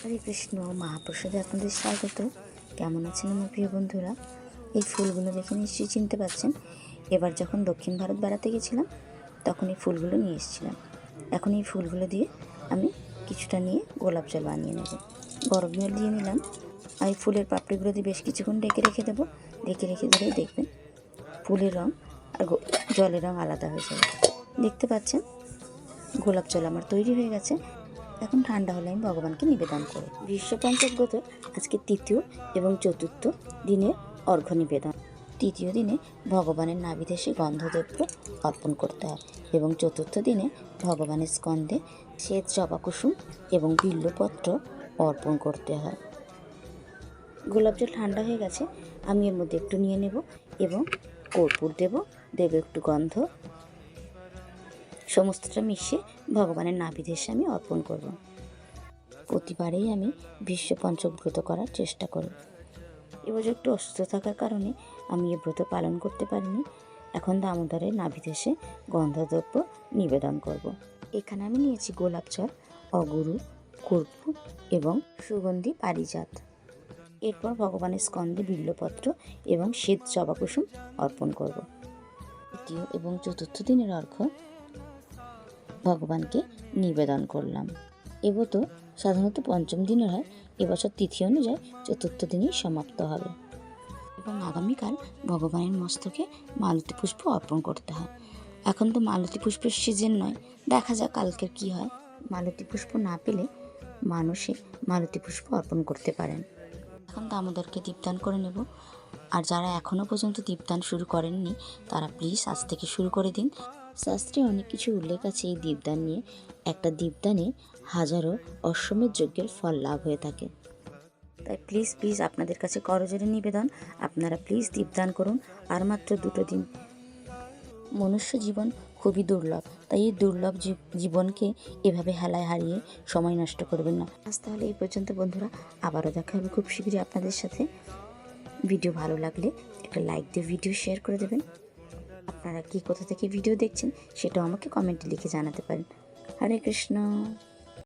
হরে কৃষ্ণ। মহাপ্রসাদে আপনাদের স্বাগত। কেমন আছেন আমার প্রিয় বন্ধুরা? এই ফুলগুলো দেখে নিশ্চয়ই চিনতে পারছেন। এবার যখন দক্ষিণ ভারত বেড়াতে গেছিলাম তখন এই ফুলগুলো নিয়ে এসেছিলাম। এখন এই ফুলগুলো দিয়ে আমি কিছুটা নিয়ে গোলাপ জল বানিয়ে নেব। গরম জল দিয়ে নিলাম আর এই ফুলের পাপড়িগুলো দিয়ে বেশ কিছুক্ষণ ঢেকে রেখে দেবো। ঢেকে রেখে দিলেই দেখবেন ফুলের রঙ আর জলের রঙ আলাদা হয়ে যাবে। দেখতে পাচ্ছেন গোলাপ জল আমার তৈরি হয়ে গেছে। এখন ঠান্ডা হলে আমি ভগবানকে নিবেদন করি। বিশ্ব পঞ্চব্রত আজকে তৃতীয় এবং চতুর্থ দিনের অর্ঘ্য নিবেদন। তৃতীয় দিনে ভগবানের নাভিদেশে গন্ধদ্রব্য অর্পণ করতে হয় এবং চতুর্থ দিনে ভগবানের স্কন্ধে শ্বেত জবাকুসুম এবং বিল্বপত্র অর্পণ করতে হয়। গোলাপ জল ঠান্ডা হয়ে গেছে, আমি এর মধ্যে একটু নিয়ে নেব এবং কর্পূর দেব একটু গন্ধ, সমস্তটা মিশিয়ে ভগবানের নাভিদেশে আমি অর্পণ করব। প্রতিবারেই আমি বিশ্ব পঞ্চব্রত করার চেষ্টা করি। এবছর একটু অসুস্থ থাকার কারণে আমি এ ব্রত পালন করতে পারিনি। এখন দামোদরের নাভিদেশে গন্ধদ্রব্য নিবেদন করব। এখানে আমি নিয়েছি গোলাপ জল, অগুরু, কর্পূর এবং সুগন্ধি পারিজাত। এরপর ভগবানের স্কন্ধে বিল্বপত্র এবং শ্বেত জবাকুসুম অর্পণ করব। তৃতীয় এবং চতুর্থ দিনের অর্ঘ্য ভগবানকে নিবেদন করলাম। ব্রত সাধারণত পঞ্চম দিনের হয়, এবছর তিথি অনুযায়ী চতুর্থ দিনই সমাপ্ত হবে এবং আগামীকাল ভগবানের মস্তকে মালতী পুষ্প অর্পণ করতে হয়। এখন তো মালতী পুষ্পের সিজন নয়, দেখা যাক কালকের কি হয়। মালতী পুষ্প না পেলে মানুষে মালতী পুষ্প অর্পণ করতে পারেন। এখন দামোদরকে দীপদান করে নেব। আর যারা এখনও পর্যন্ত দীপদান শুরু করেননি তারা প্লিজ আজ থেকে শুরু করে দিন। শাস্ত্রে অনেক কিছু উল্লেখ আছে এই দীপদান নিয়ে। একটা দীপদানে হাজারো অশ্বমেধ যজ্ঞের ফল লাভ হয়ে থাকে। তাই প্লিজ আপনাদের কাছে করজোড়ে নিবেদন, আপনারা প্লিজ দীপদান করুন। আর মাত্র 2 দিন। মনুষ্য জীবন খুবই দুর্লভ, তাই এই দুর্লভ জীবনকে এভাবে হেলায় হারিয়ে সময় নষ্ট করবেন না। আজ তাহলে এই পর্যন্ত বন্ধুরা, আবারও দেখা হবে খুব শীঘ্রই আপনাদের সাথে। ভিডিও ভালো লাগলে একটা লাইক দিয়ে ভিডিও শেয়ার করে দেবেন। আপনারা কি কোথা থেকে ভিডিও দেখছেন সেটাও আমাকে কমেন্টে লিখে জানাতে পারেন। হরে কৃষ্ণ।